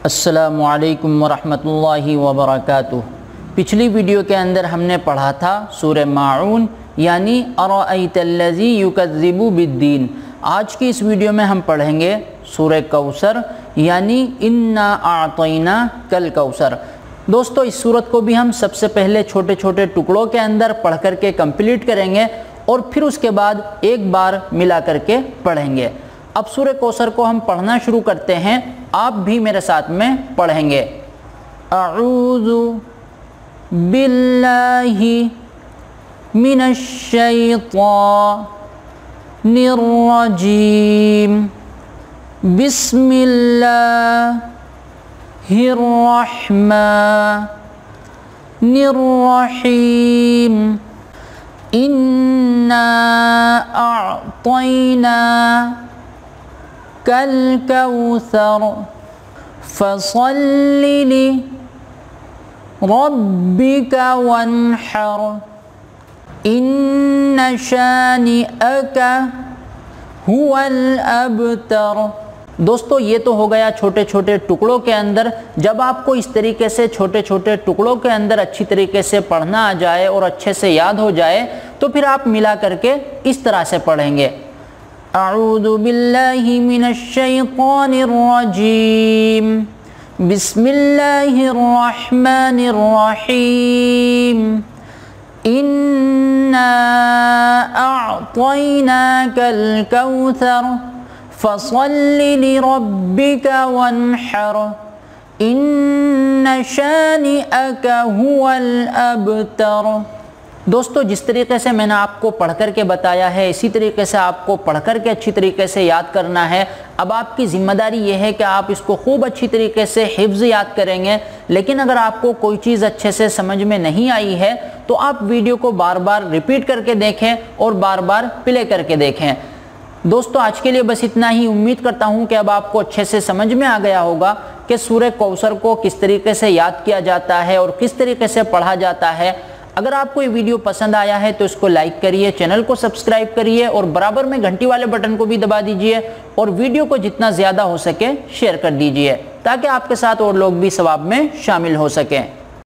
السلام علیکم ورحمۃ اللہ وبرکاتہ۔ پچھلی ویڈیو کے اندر ہم نے پڑھا تھا سورہ ماعون یعنی ارأیت الذی یکذب بالدین۔ آج کی اس ویڈیو میں ہم پڑھیں گے سورہ کوثر یعنی انا اعطیناک الکوثر۔ دوستو اس سورت کو بھی ہم سب سے پہلے چھوٹے چھوٹے ٹکڑوں کے اندر پڑھ کر کے کمپلیٹ کریں گے اور پھر اس کے بعد ایک بار ملا کر کے پڑھیں گے۔ اب سورہ کوثر کو ہم پڑھنا شروع کرتے ہیں، آپ بھی میرے ساتھ میں پڑھیں گے۔ اعوذ باللہ من الشیطان الرجیم، بسم اللہ الرحمن الرحیم، انا اعطیناک الکوثر فصل لربک وانحر ان شانئک هو الابتر۔ دوستو یہ تو ہو گیا چھوٹے چھوٹے ٹکڑوں کے اندر۔ جب آپ کو اس طریقے سے چھوٹے چھوٹے ٹکڑوں کے اندر اچھی طریقے سے پڑھنا آ جائے اور اچھے سے یاد ہو جائے تو پھر آپ ملا کر کے اس طرح سے پڑھیں گے۔ اعوذ باللہ من الشیطان الرجیم، بسم اللہ الرحمن الرحیم، انا اعطیناک الکوثر فصل لربک وانحر ان شانئک هو الابتر۔ دوستو جس طریقے سے میں نے آپ کو پڑھ کر کے بتایا ہے اسی طریقے سے آپ کو پڑھ کر کے اچھی طریقے سے یاد کرنا ہے۔ اب آپ کی ذمہ داری یہ ہے کہ آپ اس کو خوب اچھی طریقے سے حفظ یاد کریں گے، لیکن اگر آپ کو کوئی چیز اچھے سے سمجھ میں نہیں آئی ہے تو آپ ویڈیو کو بار بار ریپیٹ کر کے دیکھیں اور بار بار پلے کر کے دیکھیں۔ دوستو آج کے لیے بس اتنا ہی۔ امید کرتا ہوں کہ اب آپ کو اچھے سے سمجھ میں آ گیا ہوگا کہ سورہ کوثر کو کس طریقے سے یاد کیا جاتا ہے اور کس طریقے سے پڑھا جاتا ہے۔ اگر آپ کو یہ ویڈیو پسند آیا ہے تو اس کو لائک کریے، چینل کو سبسکرائب کریے اور برابر میں گھنٹی والے بٹن کو بھی دبا دیجئے اور ویڈیو کو جتنا زیادہ ہو سکے شیئر کر دیجئے تاکہ آپ کے ساتھ اور لوگ بھی ثواب میں شامل ہو سکیں۔